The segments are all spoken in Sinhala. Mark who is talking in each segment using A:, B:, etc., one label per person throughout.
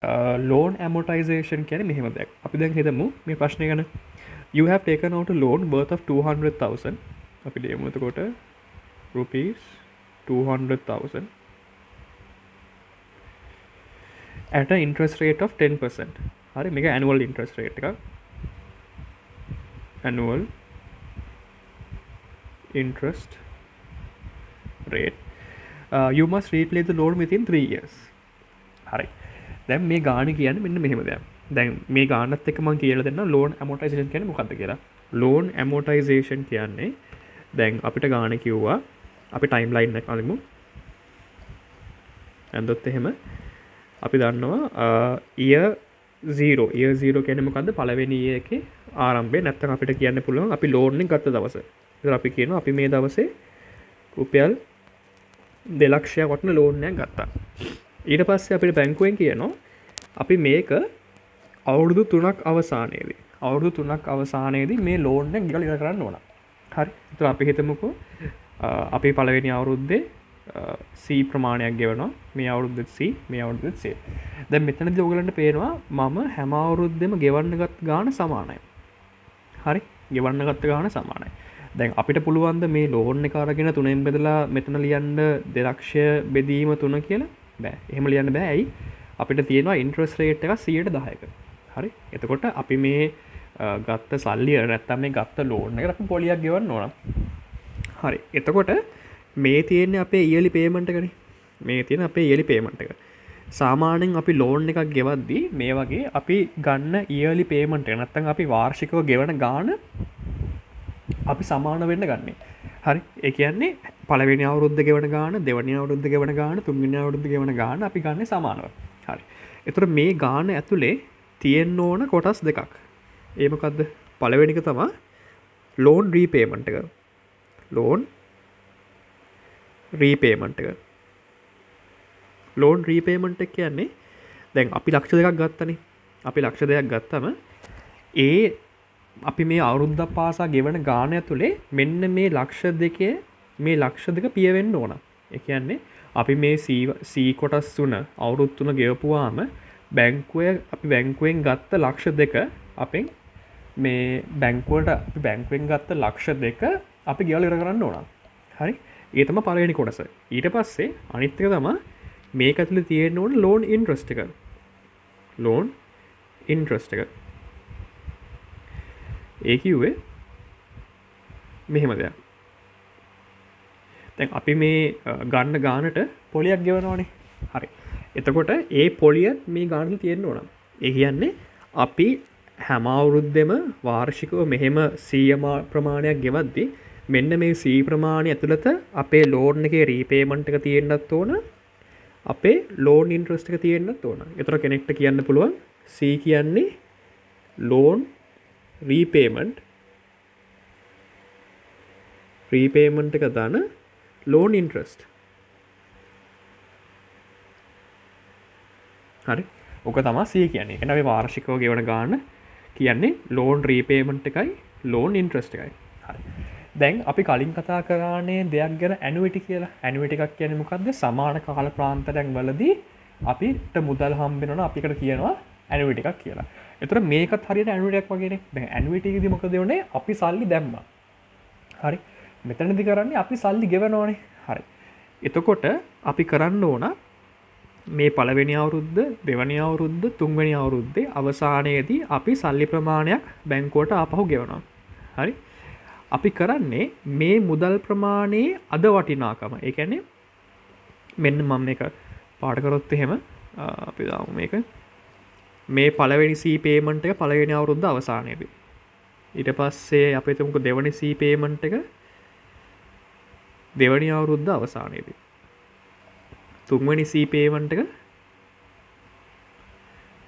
A: loan amortization කියන්නේ මෙහෙම දෙයක්. අපි දැන් හිතමු මේ ප්‍රශ්නේ ගැන. You have taken out a loan worth of 200,000. අපි දෙමු එතකොට rupees 200,000 at an interest rate of 10%. හරි මේක annual interest rate එකක්. Annual interest rate. You must repay the loan within 3 years. හරි. දැන් මේ ගාණ කියන්නේ මෙන්න මෙහෙම දෙයක්. දැන් මේ ගාණත් එක්ක මම කියලා දෙන්නම් loan amortization කියන්නේ මොකක්ද කියලා. loan amortization කියන්නේ දැන් අපිට ගාණ කිව්වා අපි timeline එක අනිමු. එන්දොත් එහෙම අපි දන්නවා year 0 කියන්නේ මොකද්ද? පළවෙනි year එකේ ආරම්භය. නැත්නම් අපිට කියන්න පුළුවන් අපි loan එක ගත්ත දවස. ඒතර අපි කියනවා අපි මේ දවසේ රුපියල් 2 ලක්ෂයක් වටින loan එකක් ගත්තා. ඊට පස්සේ අපිට බැංකුවෙන් කියනවා අපි මේක අවුරුදු 3ක් අවසානයේදී මේ loan එක ගෙවලා ඉවර කරන්න ඕන. හරි. ඒතර අපි හිතමුකෝ අපි පළවෙනි අවුරුද්දේ C ප්‍රමාණයක් ගෙවනවා. මේ අවුරුද්දේ C, මේ අවුරුද්දේ C. දැන් මෙතනදී ඔයගලන්ට පේනවා මම හැම අවුරුද්දෙම ගෙවන්න ගත් ගාණ සමානයි. හරි. ගෙවන්න ගත්ත ගාණ සමානයි. දැන් අපිට පුළුවන් ද මේ loan එක අරගෙන 3ෙන් බෙදලා මෙතන ලියන්න 2 ලක්ෂය බෙදීම 3 කියලා? බෑ. එහෙම ලියන්න බෑ. ඇයි? අපිට තියෙනවා interest rate එක 10%ක. හරි. එතකොට අපි මේ ගත්ත සල්ලි නැත්තම් මේ ගත්ත loan එකට අපි පොලියක් ගෙවන්න ඕන. හරි. එතකොට මේ තියෙන්නේ අපේ yearly payment එකනේ. මේ තියෙන අපේ yearly payment එක. සාමාන්‍යයෙන් අපි loan එකක් ගෙවද්දී මේ වගේ අපි ගන්න yearly payment එක නැත්තම් අපි වාර්ෂිකව ගෙවන ගාණ අපි සමාන වෙන්න ගන්නෙ. හරි. ඒ කියන්නේ පළවෙනි අවුරුද්ද ගෙවන ගාණ, දෙවෙනි අවුරුද්ද ගෙවන ගාණ, තුන්වෙනි අවුරුද්ද ගෙවන ගාණ අපි ගන්නෙ සමානව. හරි. එතකොට මේ ගාණ ඇතුලේ තියෙන්න ඕන කොටස් දෙකක්. ඒ මොකද්ද? පළවෙනි එක තමයි loan repayment එක. loan repayment එක. loan repayment එක කියන්නේ දැන් අපි ලක්ෂ දෙකක් ගත්තනේ. අපි ලක්ෂ දෙකක් ගත්තම ඒ අපි මේ අවුරුද්දක් පාසා ගෙවන ගාණ ඇතුලේ මෙන්න මේ ලක්ෂ දෙකේ මේ ලක්ෂ දෙක පිය වෙන්න ඕන. ඒ කියන්නේ අපි මේ C කොටස් 3 අවුරුදු 3 ගෙවපුවාම අපි බැංකුවෙන් ගත්ත ලක්ෂ දෙක අපෙන් මේ බැංකුවෙන් ගත්ත ලක්ෂ දෙක අපි ගෙවලා ඉවර කරන්න ඕන. හරි. ඒ තමයි පළවෙනි කොටස. ඊට පස්සේ අනිත් එක තමයි මේක ඇතුලේ තියෙන්න ඕන loan interest එක. loan interest එක. ඒ කිව්වේ මෙහෙම දෙයක්. දැන් අපි මේ ගන්න ගානට පොලියක් ගෙවනවානේ. හරි. එතකොට ඒ පොලිය මේ ගානට තියෙන්න ඕන. ඒ කියන්නේ අපි හැම අවුරුද්දෙම වාර්ෂිකව මෙහෙම C ප්‍රමාණයක් ගෙවද්දී මෙන්න මේ C ප්‍රමාණය ඇතුළත අපේ loan එකේ repayment එක තියෙන්නත් ඕන. අපේ loan interest එක තියෙන්නත් ඕන. ඒතර කෙනෙක්ට කියන්න පුළුවන් C කියන්නේ loan repayment එක දාන loan interest. හරි. ඔක තමයි C කියන්නේ. එහෙනම් අපි වාර්ෂිකව ගෙවන ගාන කියන්නේ loan repayment එකයි loan interest එකයි. හරි. දැන් අපි කලින් කතා කරානේ දෙයක් ගැන annuity කියලා. annuity එකක් කියන්නේ මොකද්ද? සමාන කාල ප්‍රාන්තරයක් වලදී අපිට මුදල් හම්බ වෙනවා. අපි එකට කියනවා annuity එකක් කියලා. එතකොට මේකත් හරියට annuity එකක් වගේනේ. දැන් annuity එකේදී මොකද වෙන්නේ? අපි සල්ලි දැම්මා. හරි. මෙතනදී කරන්නේ අපි සල්ලි ගෙවනවානේ. හරි. එතකොට අපි කරන්න ඕන මේ පළවෙනි අවුරුද්ද, දෙවෙනි අවුරුද්ද, තුන්වෙනි අවුරුද්දේ අවසානයේදී අපි සල්ලි ප්‍රමාණයක් බැංකුවට ආපහු ගෙවනවා. හරි. අපි කරන්නේ මේ මුදල් ප්‍රමාණයේ අද වටිනාකම. ඒ කියන්නේ මෙන්න මම මේක පාඩ කරොත් එහෙම අපි දාමු මේක. මේ පළවෙනි C payment එක පළවෙනි අවුරුද්ද අවසානයේදී. ඊට පස්සේ අපි හිතමුකෝ දෙවෙනි C payment එක දෙවෙනි අවුරුද්ද අවසානයේදී. තුන්වෙනි C payment එක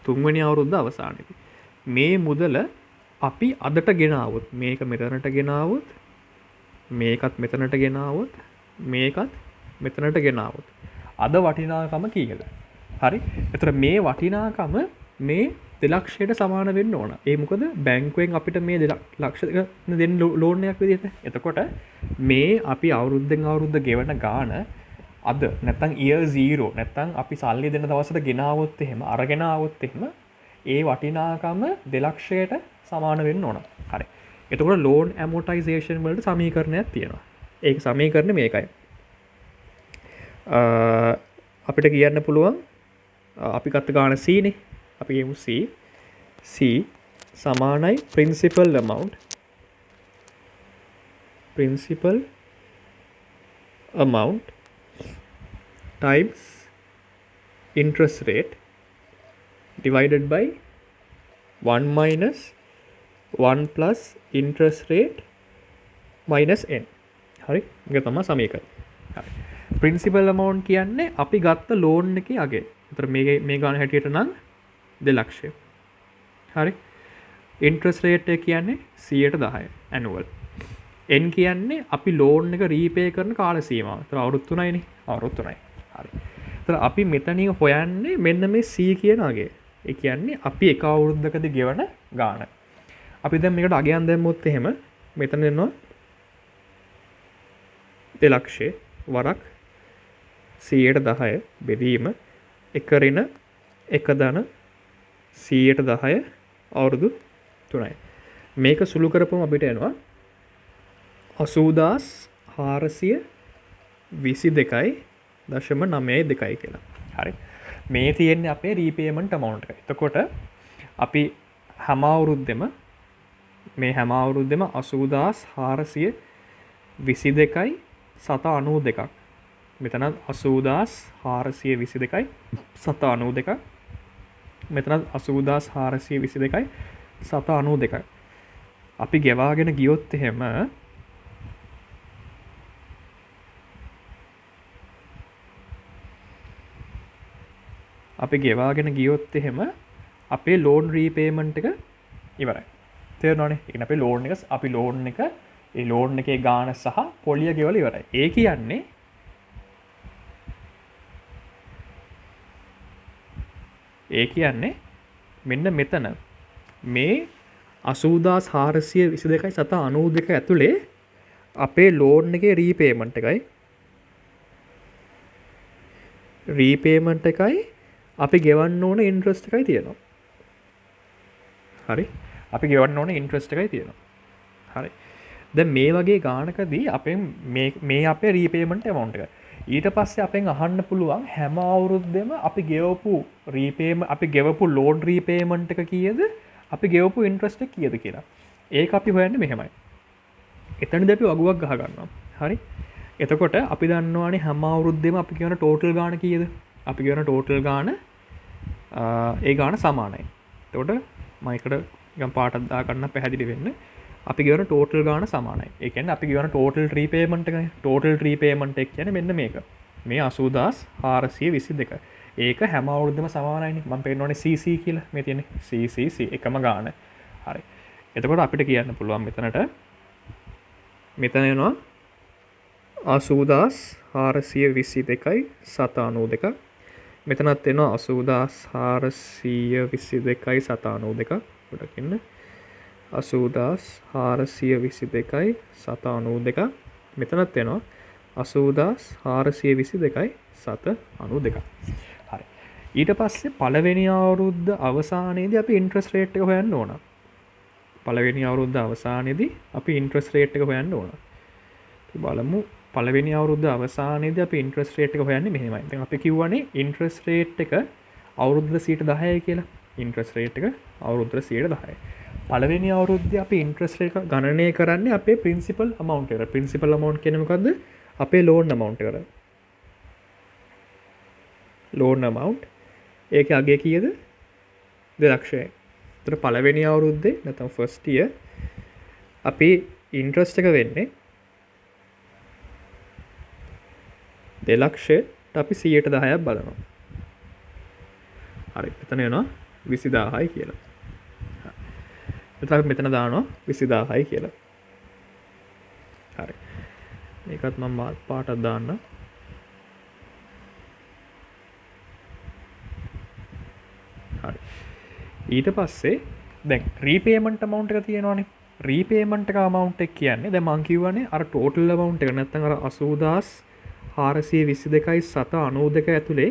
A: තුන්වෙනි අවුරුද්ද අවසානයේදී. මේ මුදල අපි අදට ගෙනාවොත් මේක මෙතනට ගෙනාවොත් මේකත් මෙතනට ගෙනාවොත් මේකත් මෙතනට ගෙනාවොත් අද වටිනාකම කීයද? හරි. එතකොට මේ වටිනාකම මේ 2 ලක්ෂයට සමාන වෙන්න ඕන. ඒ මොකද බැංකුවෙන් අපිට මේ 2 ලක්ෂ දෙන්න ලෝන් එකක් විදිහට. එතකොට මේ අපි අවුරුද්දෙන් අවුරුද්ද ගෙවන ගාණ අද නැත්තම් year 0 නැත්තම් අපි සල්ලි දෙන දවසට ගෙනාවොත් එහෙම අරගෙන ආවොත් එහෙම ඒ වටිනාකම 2 ලක්ෂයට සමාන වෙන්න ඕන. හරි. එතකොට loan amortization වලට සමීකරණයක් තියෙනවා. ඒක සමීකරණය මේකයි. අපිට කියන්න පුළුවන් අපි ගත්ත ගාන C නේ. අපි කියමු C සමානයි principal amount times interest rate divided by 1 minus 1 plus interest rate minus n. හරි. මේක තමයි සමීකරණය. හරි. principal amount කියන්නේ අපි ගත්ත loan එකේ අගේ. ඒතර මේ ගාන හැටියට නම් 2 ලක්ෂය. හරි. interest rate එක කියන්නේ 110 annual. n කියන්නේ අපි loan එක repay කරන කාල සීමාව. ඒතර අවුරුදු 3යිනේ. අවුරුදු 3යි. හරි. ඒතර අපි මෙතනින් හොයන්නේ මෙන්න මේ C කියන අගේ. ඒ කියන්නේ අපි එක අවුරුද්දකදී ගෙවන ගාන. අපි දැන් මේකට අගයන් දැම්මොත් එහෙම මෙතන එනවා 2 ලක්ෂය වරක් 110 බෙදීම 1 ඍණ 1 ධන 110 අවුරුදු 3යි. මේක සුළු කරපුවම අපිට එනවා 80422.92 කියලා. හරි. මේ තියෙන්නේ අපේ රීපේමන්ට් amount එක. එතකොට අපි හැම අවුරුද්දෙම 80422.792ක්. මෙතන 80422.792ක්. මෙතන 80422.792ක්. අපි ගෙවාගෙන ගියොත් එහෙම අපේ loan repayment එක ඉවරයි. තේරෙනවනේ? ඒ කියන්නේ අපි loan එකේ ගාණ සහ පොලිය ගෙවලා ඉවරයි. ඒ කියන්නේ මෙන්න මෙතන මේ 80422.792 ඇතුලේ අපේ loan එකේ repayment එකයි අපි ගෙවන්න ඕන interest එකයි තියෙනවා. හරි. අපි ගෙවන්න ඕන interest එකයි තියෙනවා. හරි. දැන් මේ වගේ ගානකදී අපෙන් මේ අපේ repayment amount එක. ඊට පස්සේ අපෙන් අහන්න පුළුවන් හැම අවුරුද්දෙම අපි ගෙවපු loan repayment එක කීයද? අපි ගෙවපු interest එක කීයද කියලා. ඒක අපි හොයන්නේ මෙහෙමයි. එතනදී අපි වගුවක් ගහ ගන්නවා. හරි. එතකොට අපි දන්නවානේ හැම අවුරුද්දෙම අපි ගෙවන total ගාන කීයද? අපි ගෙවන total ගාන ඒ ගාන සමානයි. එතකොට මම එකට ගම් පාටක් දාගන්න පැහැදිලි වෙන්න. අපි ගෙවන total ගාන සමානයි. ඒ කියන්නේ අපි ගෙවන total repayment එකනේ. total repayment එක කියන්නේ මෙන්න මේක. මේ 80422. ඒක හැම අවුරුද්දම සමානයිනේ. මම පෙන්නන්නේ CC කියලා. මේ තියෙන්නේ CC එකම ගාන. හරි. එතකොට අපිට කියන්න පුළුවන් මෙතන එනවා 80422.792. මෙතනත් එනවා 80422.792. පොඩක් ඉන්න. 80422.792. මෙතනත් එනවා 80422.792. හරි. ඊට පස්සේ පළවෙනි අවුරුද්ද අවසානයේදී අපි interest rate එක හොයන්න ඕන. පළවෙනි අවුරුද්ද අවසානයේදී අපි interest rate එක හොයන්න ඕන. බලමු පළවෙනි අවුරුද්ද අවසානයේදී අපි interest rate එක හොයන්නේ මෙහෙමයි. දැන් අපි කිව්වනේ interest rate එක අවුරුද්දට 10% කියලා. interest rate එක අවුරුද්දට 10%. පළවෙනි අවුරුද්දේ අපි interest rate එක ගණනය කරන්නේ අපේ principal amount එකට. principal amount කියන්නේ මොකද්ද? අපේ loan amount එකට. loan amount ඒකේ අගය කීයද? 2 ලක්ෂයයි. ඒතර පළවෙනි අවුරුද්දේ නැත්නම් first year අපි interest එක වෙන්නේ 2 ලක්ෂයට අපි 110ක් බලනවා. හරි. එතන එනවා 20000යි කියලා. එතන අපි මෙතන දානවා 20000යි කියලා. හරි. මේකත් මම පාටක් දාන්න. හරි. ඊට පස්සේ දැන් repayment amount එක තියෙනවානේ. repayment එක amount එක කියන්නේ දැන් මම කියවනේ අර total amount එක නැත්නම් අර 80422 422.92 ඇතුලේ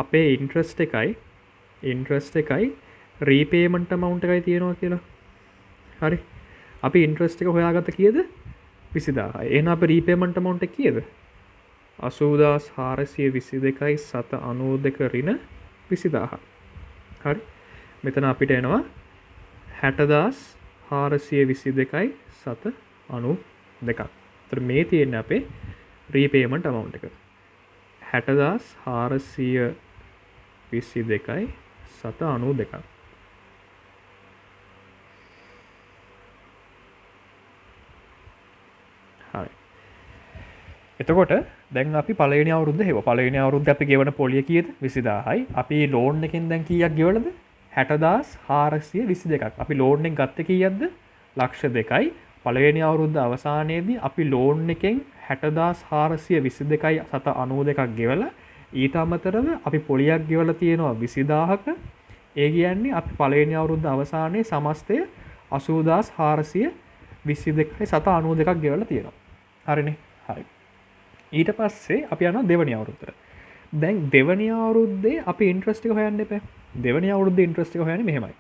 A: අපේ ඉන්ට්‍රස්ට් එකයි රීපේමන්ට් amount එකයි තියෙනවා කියලා. හරි. අපි ඉන්ට්‍රස්ට් එක හොයාගත්ත කීයද? 20000යි. එහෙනම් අපේ රීපේමන්ට් amount එක කීයද? 80422.92 ඍණ 20000. හරි. මෙතන අපිට එනවා 60422.92. ඒතර මේ තියෙන්නේ අපේ රීපේමන්ට් amount එක. 60422.92. හරි. එතකොට දැන් අපි පළවෙනි අවුරුද්ද හෙව පළවෙනි අවුරුද්ද අපි ගෙවන පොලිය කීයද? 20000යි. අපි ලෝන් එකෙන් දැන් කීයක් ගෙවලද? 60422ක්. අපි ලෝන් එක ගත්තේ කීයක්ද? 1,02,යි. පළවෙනි අවුරුද්ද අවසානයේදී අපි ලෝන් එකෙන් 60422.92ක් ගෙවලා ඊට අමතරව අපි පොලියක් ගෙවලා තියෙනවා 20000ක. ඒ කියන්නේ අපි පළවෙනි අවුරුද්ද අවසානයේ සමස්තය 80422.92ක් ගෙවලා තියෙනවා. හරිනේ. හරි. ඊට පස්සේ අපි යනවා දෙවැනි අවුරුද්දට. දැන් දෙවැනි අවුරුද්දේ අපි ඉන්ට්‍රස්ට් එක හොයන්න එපා. දෙවැනි අවුරුද්දේ ඉන්ට්‍රස්ට් එක හොයන්නේ මෙහෙමයි.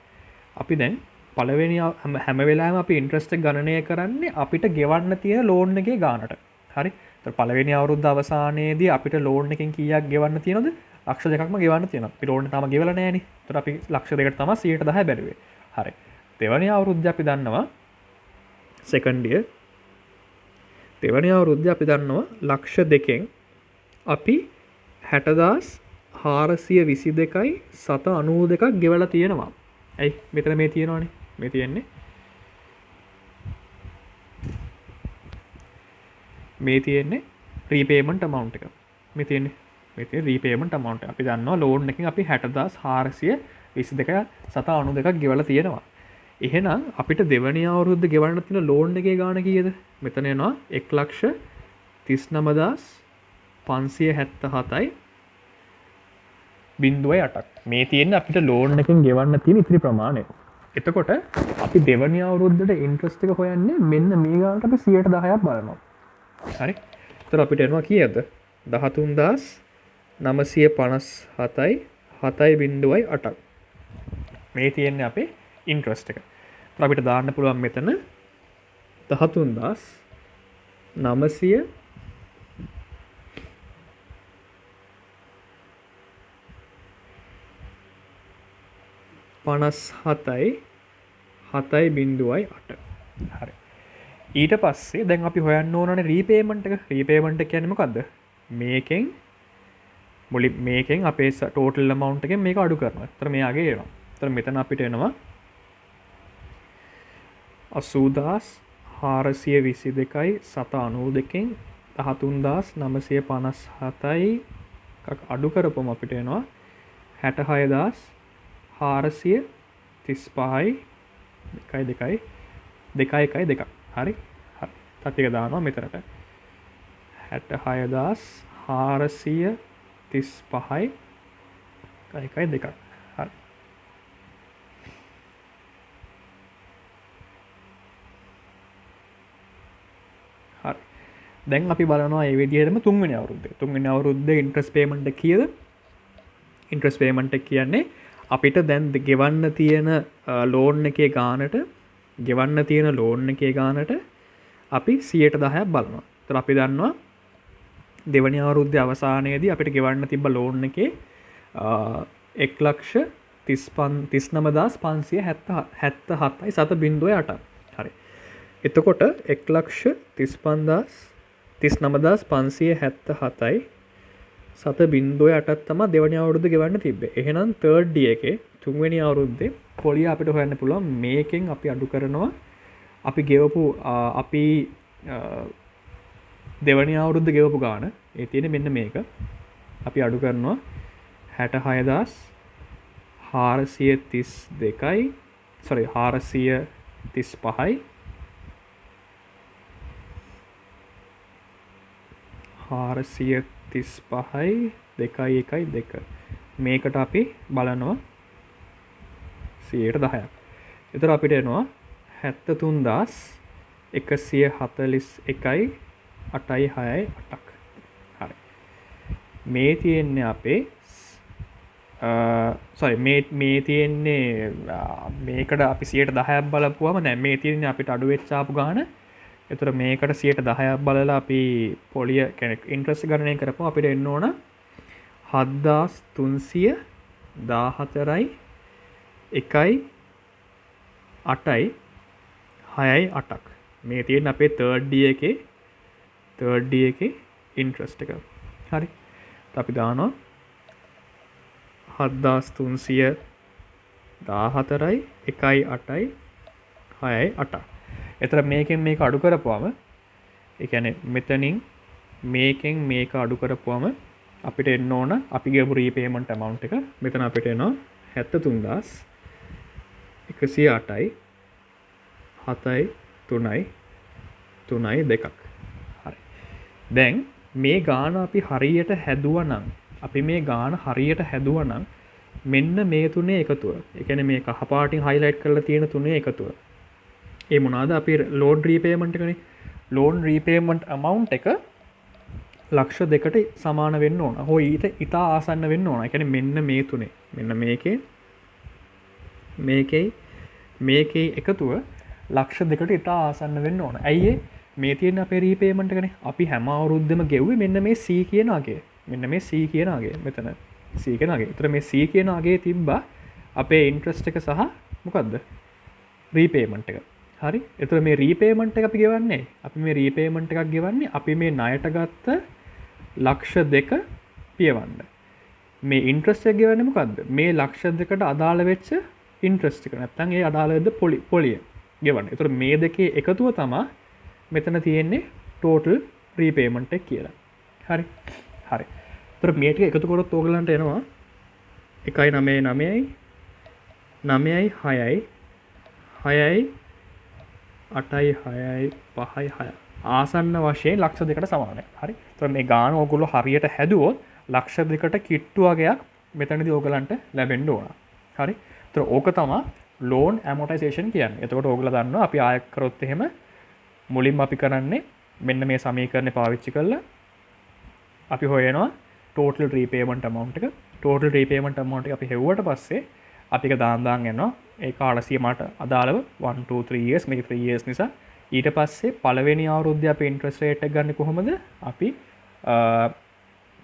A: අපි දැන් පළවෙනි හැම වෙලාවෙම අපි ඉන්ට්‍රස්ට් එක ගණනය කරන්නේ අපිට ගෙවන්න තියෙන ලෝන් එකේ ගාණට. හරි. ඒතර පළවෙනි අවුරුද්ද අවසානයේදී අපිට ලෝන් එකෙන් කීයක් ගෙවන්න තියෙනවද? 200,000ක්ම ගෙවන්න තියෙනවා. අපි ලෝන් එක තාම ගෙවලා නැහැනේ. ඒතර අපි 200,000කට තමයි 110 බැලුවේ. හරි. දෙවැනි අවුරුද්දේ අපි දන්නවා සෙකන්ඩ් ඉයර්. දෙවැනි අවුරුද්දේ අපි දන්නවා 2,02,න් අපි 60,422.92ක් ගෙවලා තියෙනවා. ඇයි මෙතන මේ තියෙනවනේ. මේ තියෙන්නේ රීපේමන්ට් amount එක. මේ තියෙන්නේ රීපේමන්ට් amount එක. අපි දන්නවා ලෝන් එකකින් අපි 60,422.92ක් ගෙවලා තියෙනවා. එහෙනම් අපිට දෙවැනි අවුරුද්ද ගෙවන්න තියෙන ලෝන් එකේ ගාණ කීයද? මෙතන එනවා 1,39,577.08ක්. මේ තියෙන්නේ අපිට ලෝන් එකෙන් ගෙවන්න තියෙන ඉතිරි ප්‍රමාණය. එතකොට අපි දෙවැනි අවුරුද්දට ඉන්ට්‍රස්ට් එක හොයන්නේ මෙන්න මේ ගානට අපි 10%ක් බලනවා. හරි. එතකොට අපිට එනවා කීයද? 13,957.7.08ක්. මේ තියෙන්නේ අපේ ඉන්ට්‍රස්ට් එක. එතකොට අපිට දාන්න පුළුවන් මෙතන 13,900 57.8. හරි. ඊට පස්සේ දැන් අපි හොයන්න ඕනනේ රීපේමන්ට් එක. රීපේමන්ට් එක කියන්නේ මොකද්ද? මේකෙන් අපේ ටෝටල් amount එකෙන් මේක අඩු කරනවා. ඒතර මෙයාගේ එනවා. ඒතර මෙතන අපිට එනවා 80,422.792න් 13,957ක් අඩු කරපුවම අපිට එනවා 66,435.212. හරි. හරි. තත් එක දානවා මෙතනට. 66,435.112. හරි. හරි. දැන් අපි බලනවා මේ විදිහටම තුන්වෙනි අවුරුද්දේ. තුන්වෙනි අවුරුද්දේ ඉන්ට්‍රස්ට් පේමන්ට් එක කීයද? ඉන්ට්‍රස්ට් පේමන්ට් එක කියන්නේ අපිට දැන් ගෙවන්න තියෙන ලෝන් එකේ ගාණට අපි 10%ක් බලනවා. ඒතර අපි දන්නවා දෙවැනි අවුරුද්දේ අවසානයේදී අපිට ගෙවන්න තිබ්බ ලෝන් එකේ 1,39,577.8. හරි. එතකොට 1,39,577.8 තමයි දෙවැනි අවුරුද්දේ ගෙවන්න තිබ්බේ. එහෙනම් තර්ඩ් ඩී එකේ තුන්වෙනි අවුරුද්දේ පොලිය අපිට හොයන්න පුළුවන් මේකෙන් අපි අඩු කරනවා අපි ගෙවපු අපි දෙවැනි අවුරුද්ද ගෙවපු ගාන. ඒ තියෙන්නේ මෙන්න මේක. අපි අඩු කරනවා 66,435යි 435.212. මේකට අපි බලනවා 10%ක්. එතකොට අපිට එනවා 73,141.868ක්. හරි. මේ තියෙන්නේ අපේ සොරි මේ තියෙන්නේ මේකට අපි 10% බලපුවම දැන් මේ තියෙන්නේ අපිට අඩු වෙච්ච ආපු ගාන. ඒතර මේකට 10% බලලා අපි පොලිය කියන්නේ ඉන්ට්‍රස්ට් ගණනය කරපුවම අපිට එන්න ඕන 7314යි 1.8යි 6.8ක්. මේ තියෙන අපේ third D එකේ ඉන්ට්‍රස්ට් එක. හරි. අපි දානවා 7314යි 1.8යි 6.8ක්. එතන මේකෙන් මේක අඩු කරපුවම ඒ කියන්නේ මෙතනින් මේකෙන් මේක අඩු කරපුවම අපිට එන්න ඕන අපි ගියපු රීපේමන්ට් amount එක. මෙතන අපිට එනවා 73108යි 7යි 3යි 3යි 2ක්. හරි. දැන් මේ ගාන අපි හරියට හැදුවා නම් මෙන්න මේ තුනේ එකතුව. ඒ කියන්නේ මේ කහ පාටින් highlight කරලා තියෙන තුනේ එකතුව. ඒ මොනවාද? අපි loan repayment එකනේ. loan repayment amount එක ලක්ෂ 2කට සමාන වෙන්න ඕන. හොයි ඊට ඉතා ආසන්න වෙන්න ඕන. ඒ කියන්නේ මෙන්න මේ තුනේ. මෙන්න මේකේ එකතුව ලක්ෂ 2කට ඉතා ආසන්න වෙන්න ඕන. ඇයි මේ තියෙන අපේ රීපේමන්ට් එකනේ. අපි හැම අවුරුද්දෙම ගෙව්වේ මෙන්න මේ C කියන අගය. මෙන්න මේ C කියන අගය. මෙතන C කියන අගය. ඒතර මේ C කියන අගයේ තිබ්බා අපේ ඉන්ට්‍රස්ට් එක සහ මොකද්ද? රීපේමන්ට් එක. හරි. ඒතර මේ රීපේමන්ට් එක අපි ගෙවන්නේ. අපි මේ රීපේමන්ට් එකක් ගෙවන්නේ අපි මේ ණයට ගත්ත ලක්ෂ 2 පියවන්න. මේ ඉන්ට්‍රස්ට් එක ගෙවන්නේ මොකද්ද? මේ ලක්ෂ 2කට අදාළ වෙච්ච ඉන්ට්‍රස්ට් එක. නැත්නම් ඒ අදාළ වෙද්ද පොලිය ගෙවන්නේ. ඒතර මේ දෙකේ එකතුව තමයි මෙතන තියෙන්නේ total repayment එක කියලා. හරි. ඒතර මේ ටික එකතු කරොත් ඕගලන්ට එනවා 1.99යි 9යි 6යි 6යි 8යි 6යි 5යි 6. ආසන්න වශයෙන් ලක්ෂ 2කට සමානයි. හරි. ඒතර මේ ගාන ඕගොල්ලෝ හරියට හැදුවොත් ලක්ෂ 2කට කිට්ටු වගේක් මෙතනදී ඕගලන්ට ලැබෙන්න ඕන. හරි. ඒතර ඕක තමයි loan amortization කියන්නේ. එතකොට ඕගොල්ලෝ දන්නවා අපි ආයෙත් කරොත් එහෙම මුලින්ම අපි කරන්නේ මෙන්න මේ සමීකරණය පාවිච්චි කරලා අපි හොයනවා total repayment amount එක. total repayment amount එක අපි හෙව්වට පස්සේ අපි ඒක දාන් යනවා. ඒ කාල සීමාවට අදාළව 1 2 3 years මේක 3 years නිසා ඊට පස්සේ පළවෙනි අවුරුද්දේ අපි interest rate එක ගන්න කොහොමද? අපි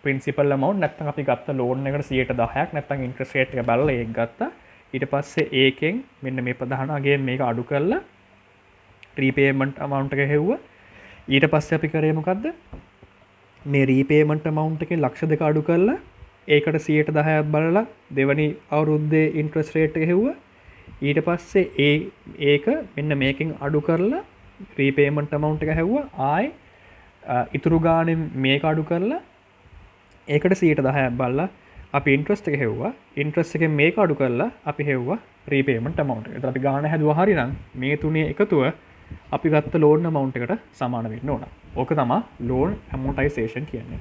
A: principal amount නැත්නම් අපි ගත්ත loan එකට 10%ක් නැත්නම් interest rate එක බලලා ඒක ගත්තා. ඊට පස්සේ ඒකෙන් මෙන්න මේ ප්‍රධාන අගයෙන් මේක අඩු කරලා repayment amount එක හෙව්වා. ඊට පස්සේ අපි කරේ මොකද්ද? මේ repayment amount එකේ ලක්ෂ 2 අඩු කරලා ඒකට 10%ක් බලලා දෙවනි අවුරුද්දේ interest rate එක හෙව්වා. ඊට පස්සේ ඒක මෙන්න මේකෙන් අඩු කරලා repayment amount එක හැව්වා. ආයි ඉතුරු ගානෙන් මේක අඩු කරලා ඒකට 10%ක් බලලා අපි interest එක හෙව්වා. interest එකෙන් මේක අඩු කරලා අපි හෙව්වා repayment amount එක. ඒතර අපි ගාන හැදුවා හරිනම් මේ තුනේ එකතුව අපි ගත්ත loan amount එකට සමාන වෙන්න ඕන. ඕක තමයි loan amortization කියන්නේ.